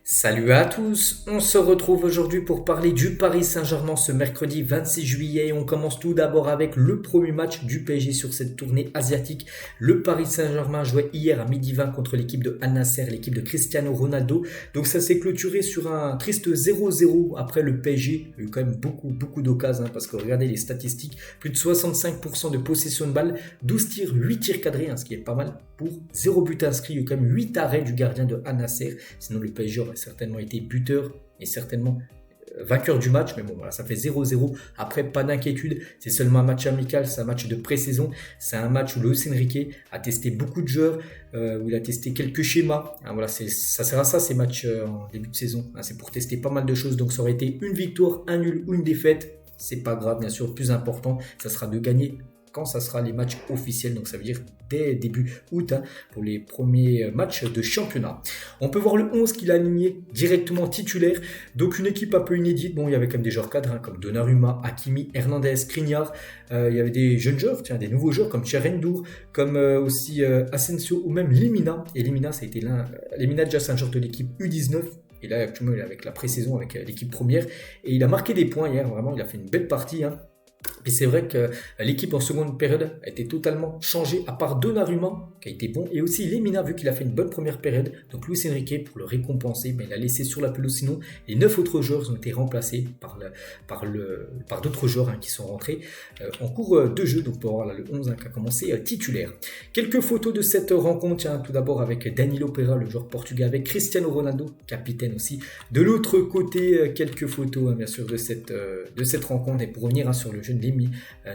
Salut à tous, on se retrouve aujourd'hui pour parler du Paris Saint-Germain ce mercredi 26 juillet. On commence tout d'abord avec le premier match du PSG sur cette tournée asiatique. Le Paris Saint-Germain jouait hier à 12h20 contre l'équipe de Al Nassr, l'équipe de Cristiano Ronaldo. Donc ça s'est clôturé sur un triste 0-0. Après le PSG a eu quand même beaucoup d'occasions parce que regardez les statistiques, plus de 65% de possession de balle, 12 tirs, 8 tirs cadrés, ce qui est pas mal pour 0 but inscrit. Il y a eu quand même 8 arrêts du gardien de Al Nassr, sinon le PSG aurait certainement été buteur et certainement vainqueur du match, mais bon voilà, ça fait 0-0. Après, pas d'inquiétude, c'est seulement un match amical, c'est un match de pré-saison, c'est un match où Luis Enrique a testé beaucoup de joueurs, où il a testé quelques schémas. Voilà, ça sert à ça ces matchs en début de saison, c'est pour tester pas mal de choses. Donc ça aurait été une victoire, un nul ou une défaite, c'est pas grave, bien sûr. Le plus important, ça sera de gagner quand ça sera les matchs officiels, donc ça veut dire dès début août pour les premiers matchs de championnat. On peut voir le 11 qu'il a aligné directement titulaire, donc une équipe un peu inédite. Bon, il y avait quand même des joueurs cadres comme Donnarumma, Hakimi, Hernandez, Skriniar. Il y avait des jeunes joueurs, des nouveaux joueurs comme Cherendou, comme aussi Asensio ou même Lemina. Et Lemina, ça a été Lemina déjà c'est un joueur de l'équipe U19. Et là, actuellement, il est avec la pré-saison, avec l'équipe première. Et il a marqué des points hier, vraiment, il a fait une belle partie. Et c'est vrai que l'équipe en seconde période a été totalement changée, à part Donnarumma, qui a été bon, et aussi Lemina, vu qu'il a fait une bonne première période. Donc Luis Enrique, pour le récompenser, il l'a laissé sur la pelouse. Sinon, les 9 autres joueurs ont été remplacés par d'autres joueurs qui sont rentrés en cours de jeu. Donc on peut voir là, le 11 qui a commencé titulaire. Quelques photos de cette rencontre, tout d'abord avec Danilo Pereira, le joueur portugais, avec Cristiano Ronaldo, capitaine aussi. De l'autre côté, quelques photos bien sûr de cette rencontre. Et pour revenir sur le jeune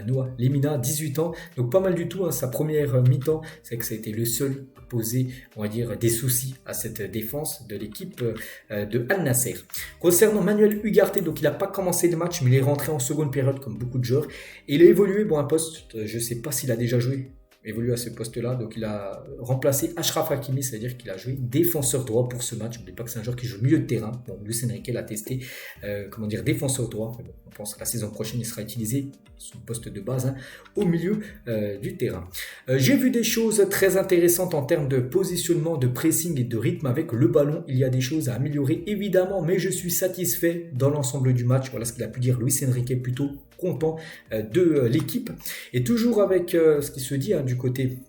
Noah Lemina, 18 ans, donc pas mal du tout. Sa première mi-temps, c'est que ça a été le seul à poser, on va dire, des soucis à cette défense de l'équipe de Al Nassr. Concernant Manuel Ugarte, donc il n'a pas commencé le match, mais il est rentré en seconde période comme beaucoup de joueurs. Et il a évolué, un poste, je ne sais pas s'il a déjà joué, évolue à ce poste-là, donc il a remplacé Achraf Hakimi, c'est-à-dire qu'il a joué défenseur droit pour ce match. N'oubliez pas que c'est un joueur qui joue milieu de terrain. Bon, Luis Enrique l'a testé, défenseur droit. Bon, on pense que la saison prochaine, il sera utilisé son poste de base au milieu du terrain. J'ai vu des choses très intéressantes en termes de positionnement, de pressing et de rythme avec le ballon. Il y a des choses à améliorer évidemment, mais je suis satisfait dans l'ensemble du match. Voilà ce qu'il a pu dire Luis Enrique, plutôt content de l'équipe. Et toujours avec ce qui se dit du côté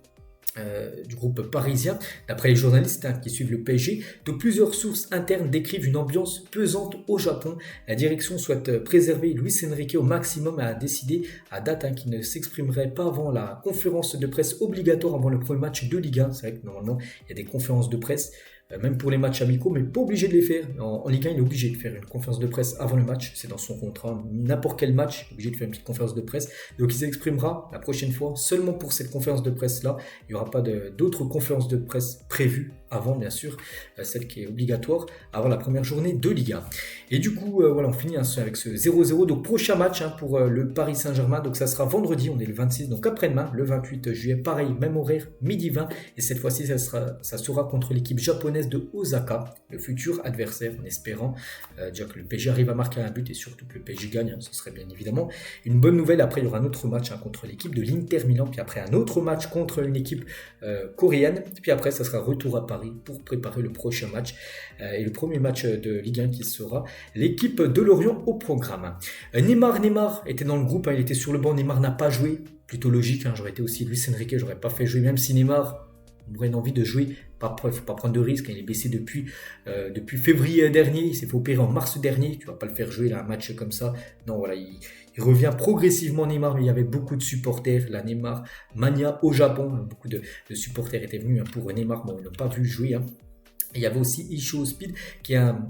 du groupe parisien, d'après les journalistes qui suivent le PSG, donc plusieurs sources internes décrivent une ambiance pesante au Japon. La direction souhaite préserver Luis Enrique au maximum et a décidé à date qu'il ne s'exprimerait pas avant la conférence de presse obligatoire avant le premier match de Ligue 1. C'est vrai que normalement il y a des conférences de presse même pour les matchs amicaux, mais pas obligé de les faire. En Ligue 1, il est obligé de faire une conférence de presse avant le match, c'est dans son contrat. N'importe quel match, il est obligé de faire une petite conférence de presse. Donc il s'exprimera la prochaine fois seulement pour cette conférence de presse-là. Il n'y aura pas d'autres conférences de presse prévues avant, bien sûr, celle qui est obligatoire avant la première journée de Ligue 1. Et du coup, voilà, on finit avec ce 0-0. Donc prochain match pour le Paris Saint-Germain. Donc ça sera vendredi, on est le 26, donc après-demain, le 28 juillet. Pareil, même horaire, 12h20. Et cette fois-ci, ça sera contre l'équipe japonaise de Osaka, le futur adversaire, en espérant déjà que le PSG arrive à marquer un but et surtout que le PSG gagne. Ce serait bien évidemment une bonne nouvelle. Après, il y aura un autre match contre l'équipe de l'Inter Milan. Puis après, un autre match contre une équipe coréenne. Puis après, ça sera retour à Paris pour préparer le prochain match et le premier match de Ligue 1 qui sera l'équipe de Lorient au programme. Neymar était dans le groupe, il était sur le banc. Neymar n'a pas joué, plutôt logique, j'aurais été aussi Luis Enrique, j'aurais pas fait jouer, même si Neymar aurait une envie de jouer. Il ne faut pas prendre de risques, il est blessé depuis février dernier, il s'est fait opérer en mars dernier, tu ne vas pas le faire jouer là, un match comme ça. Non, voilà, il revient progressivement Neymar, mais il y avait beaucoup de supporters, la Neymar Mania au Japon, beaucoup de supporters étaient venus pour Neymar, bon, ils n'ont pas vu jouer. Et il y avait aussi Isho Speed, qui est un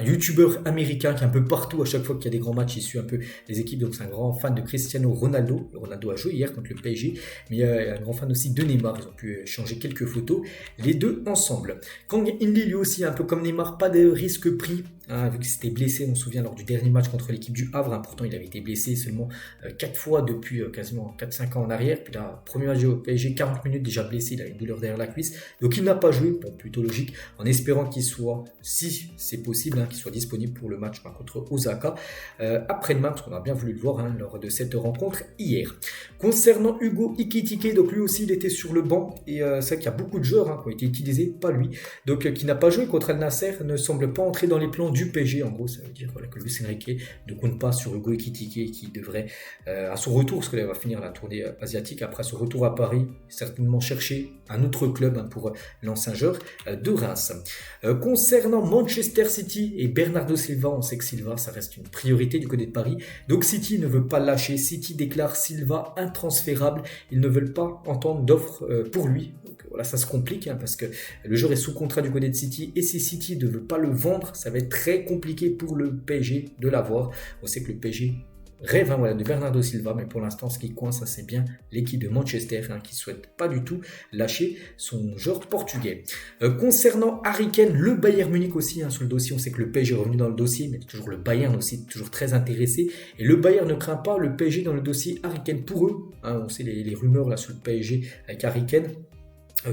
youtubeur américain qui est un peu partout à chaque fois qu'il y a des grands matchs, il suit un peu les équipes, donc c'est un grand fan de Cristiano Ronaldo. Ronaldo a joué hier contre le PSG, mais il y a un grand fan aussi de Neymar, ils ont pu échanger quelques photos, les deux ensemble. Kang In-lee lui aussi, un peu comme Neymar, pas de risque pris, hein, vu qu'il s'était blessé, on se souvient, lors du dernier match contre l'équipe du Havre. Hein, pourtant, il avait été blessé seulement 4 fois depuis quasiment 4-5 ans en arrière. Puis là, premier match au PSG, 40 minutes déjà blessé, il a une douleur derrière la cuisse. Donc il n'a pas joué, bon, plutôt logique, en espérant qu'il soit, si c'est possible, hein, qu'il soit disponible pour le match contre Osaka après-demain, parce qu'on a bien voulu le voir hein, lors de cette rencontre hier. Concernant Hugo Ekitike, donc lui aussi il était sur le banc, et c'est vrai qu'il y a beaucoup de joueurs hein, qui ont été utilisés, pas lui, donc qui n'a pas joué contre Al Nasser, ne semble pas entrer dans les plans du PSG. En gros, ça veut dire voilà, que Luis Enrique ne compte pas sur Hugo Ekitike, qui devrait, à son retour, parce qu'il va finir la tournée asiatique, après son retour à Paris, certainement chercher un autre club hein, pour l'ancien joueur de Reims. Concernant Manchester City et Bernardo Silva, on sait que Silva, ça reste une priorité du côté de Paris, donc City ne veut pas le lâcher. City déclare Silva intransférable, ils ne veulent pas entendre d'offre pour lui. Donc voilà, ça se complique hein, parce que le joueur est sous contrat du côté de City, et si City ne veut pas le vendre, ça va être très compliqué pour le PSG de l'avoir. On sait que le PSG rêve hein, voilà, de Bernardo Silva, mais pour l'instant ce qui coince c'est bien l'équipe de Manchester hein, qui ne souhaite pas du tout lâcher son joueur portugais. Concernant Harry Kane, le Bayern Munich aussi hein, sur le dossier, on sait que le PSG est revenu dans le dossier, mais toujours le Bayern aussi toujours très intéressé, et le Bayern ne craint pas le PSG dans le dossier Harry Kane. Pour eux, hein, on sait les rumeurs là sur le PSG avec Harry Kane,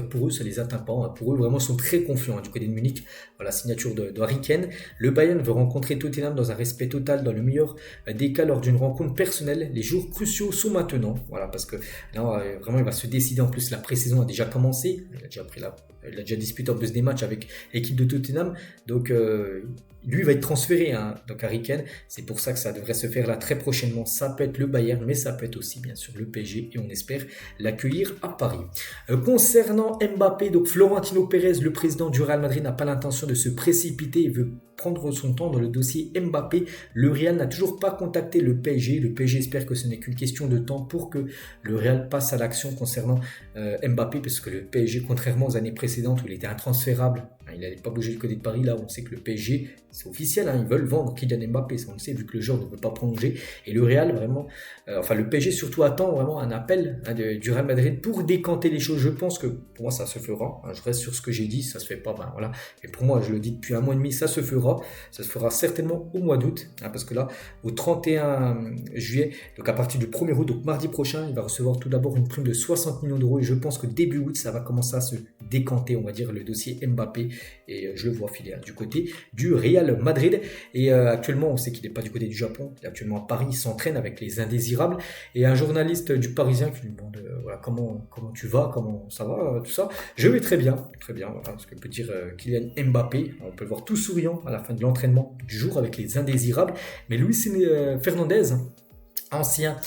pour eux, ça les atteint pas. Pour eux, vraiment, ils sont très confiants du côté de Munich. Voilà, signature de Harry Kane. Le Bayern veut rencontrer Tottenham dans un respect total, dans le meilleur des cas, lors d'une rencontre personnelle. Les jours cruciaux sont maintenant. Voilà, parce que là, vraiment, il va se décider. En plus, la pré-saison a déjà commencé. Il a déjà disputé en plus des matchs avec l'équipe de Tottenham. Donc, lui va être transféré, hein, donc Harry Kane. C'est pour ça que ça devrait se faire là très prochainement. Ça peut être le Bayern, mais ça peut être aussi bien sûr le PSG, et on espère l'accueillir à Paris. Concernant Mbappé, donc Florentino Pérez, le président du Real Madrid, n'a pas l'intention de se précipiter et veut prendre son temps dans le dossier Mbappé. Le Real n'a toujours pas contacté le PSG. Le PSG espère que ce n'est qu'une question de temps pour que le Real passe à l'action concernant Mbappé, parce que le PSG, contrairement aux années précédentes où il était intransférable, il n'allait pas bouger du côté de Paris. Là, on sait que le PSG, c'est officiel, hein, ils veulent vendre Kylian Mbappé, ça on le sait, vu que le joueur ne veut pas prolonger. Et le Real, vraiment, le PSG surtout attend vraiment un appel hein, du Real Madrid pour décanter les choses. Je pense que pour moi, ça se fera. Hein, je reste sur ce que j'ai dit, ça se fait pas, ben voilà. Et pour moi, je le dis depuis 1 mois et demi, ça se fera. Ça se fera certainement au mois d'août, hein, parce que là, au 31 juillet, donc à partir du 1er août, donc mardi prochain, il va recevoir tout d'abord une prime de 60 millions d'euros. Et je pense que début août, ça va commencer à se décanter, on va dire, le dossier Mbappé. Et je le vois filer du côté du Real Madrid. Et actuellement, on sait qu'il n'est pas du côté du Japon. Il est actuellement à Paris, il s'entraîne avec les indésirables. Et un journaliste du Parisien qui lui demande voilà, comment tu vas, comment ça va, tout ça. Je vais très bien, voilà, ce que peut dire Kylian Mbappé. On peut le voir tout souriant à la fin de l'entraînement du jour avec les indésirables. Mais Luis Fernandez, ancien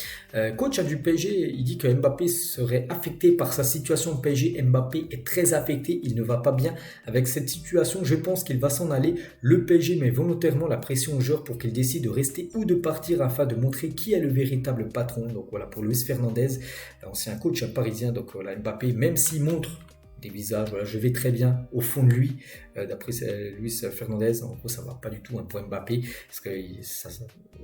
coach du PSG, il dit que Mbappé serait affecté par sa situation au PSG. Mbappé est très affecté, il ne va pas bien avec cette situation. Je pense qu'il va s'en aller. Le PSG met volontairement la pression au joueur pour qu'il décide de rester ou de partir afin de montrer qui est le véritable patron. Donc voilà pour Luis Fernandez, ancien coach parisien. Donc voilà, Mbappé, même s'il montre des visages, voilà, je vais très bien au fond de lui, d'après Luis Fernandez, en gros ça va pas du tout pour Mbappé, parce que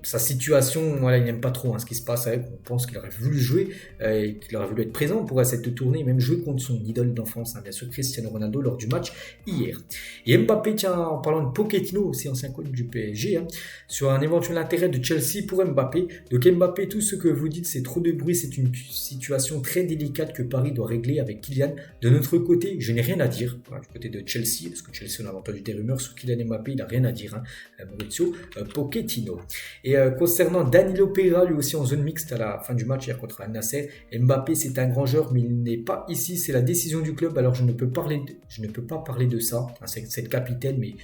sa situation, voilà, il n'aime pas trop ce qui se passe. On pense qu'il aurait voulu jouer, et qu'il aurait voulu être présent pour cette tournée, et même jouer contre son idole d'enfance, bien sûr Cristiano Ronaldo, lors du match hier. Et Mbappé, tiens, en parlant de Pochettino, aussi ancien coach du PSG, sur un éventuel intérêt de Chelsea pour Mbappé. Donc Mbappé, tout ce que vous dites, c'est trop de bruit, c'est une situation très délicate que Paris doit régler avec Kylian. De notre côté, je n'ai rien à dire, du côté de Chelsea, parce que Chelsea, on a entendu des rumeurs sur Kylian Mbappé, il n'a rien à dire, Maurizio Pochettino. Et concernant Danilo Pereira, lui aussi en zone mixte à la fin du match hier contre Al Nasser, Mbappé c'est un grand joueur, mais il n'est pas ici, c'est la décision du club, alors je ne peux pas parler de ça, c'est le capitaine, mais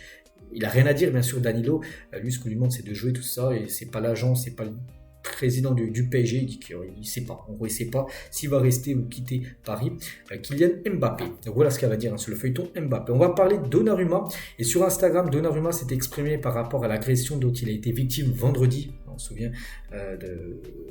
il n'a rien à dire bien sûr Danilo. Lui ce qu'on lui demande c'est de jouer tout ça, et c'est pas l'agent, c'est pas le président du PSG, il dit qu'il ne sait pas, en gros il ne sait pas s'il va rester ou quitter Paris, Kylian Mbappé. Donc voilà ce qu'il va dire sur le feuilleton Mbappé. On va parler de Donnarumma, et sur Instagram, Donnarumma s'est exprimé par rapport à l'agression dont il a été victime vendredi. On se souvient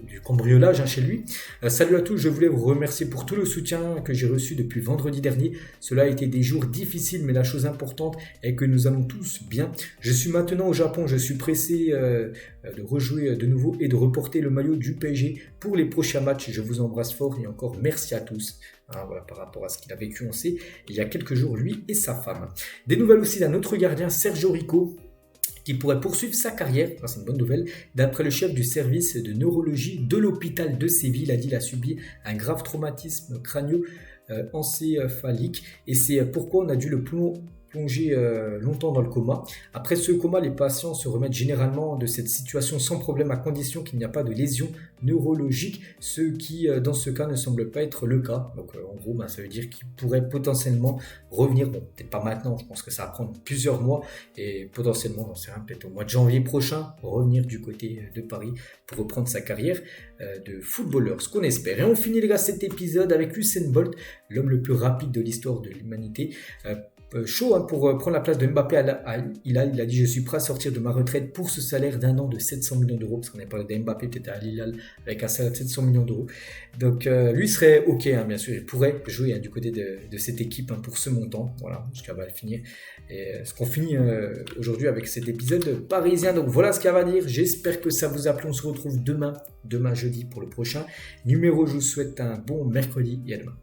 du cambriolage chez lui. Salut à tous, je voulais vous remercier pour tout le soutien que j'ai reçu depuis vendredi dernier. Cela a été des jours difficiles, mais la chose importante est que nous allons tous bien. Je suis maintenant au Japon, je suis pressé de rejouer de nouveau et de reporter le maillot du PSG pour les prochains matchs. Je vous embrasse fort et encore merci à tous. Voilà, par rapport à ce qu'il a vécu, on sait, il y a quelques jours, lui et sa femme. Des nouvelles aussi d'un autre gardien, Sergio Rico, qui pourrait poursuivre sa carrière, c'est une bonne nouvelle, d'après le chef du service de neurologie de l'hôpital de Séville. Il a dit qu'il a subi un grave traumatisme crânio-encéphalique et c'est pourquoi on a dû le plonger longtemps dans le coma. Après ce coma, les patients se remettent généralement de cette situation sans problème à condition qu'il n'y a pas de lésion neurologique, ce qui dans ce cas ne semble pas être le cas. Donc en gros, ça veut dire qu'il pourrait potentiellement revenir, bon peut-être pas maintenant, je pense que ça va prendre plusieurs mois et potentiellement, j'en sais rien, peut-être au mois de janvier prochain, revenir du côté de Paris pour reprendre sa carrière de footballeur, ce qu'on espère. Et on finit les gars cet épisode avec Usain Bolt, l'homme le plus rapide de l'histoire de l'humanité. Chaud pour prendre la place de Mbappé à Hilal. Il a dit je suis prêt à sortir de ma retraite pour ce salaire d'un an de 700 millions d'euros, parce qu'on avait parlé d'Mbappé peut-être à Hilal avec un salaire de 700 millions d'euros. Donc lui serait ok, bien sûr, il pourrait jouer du côté de cette équipe pour ce montant, voilà, jusqu'à va finir. Et ce qu'on finit aujourd'hui avec cet épisode parisien. Donc voilà ce qu'il y a à dire, j'espère que ça vous a plu. On se retrouve demain jeudi pour le prochain numéro. Je vous souhaite un bon mercredi et à demain.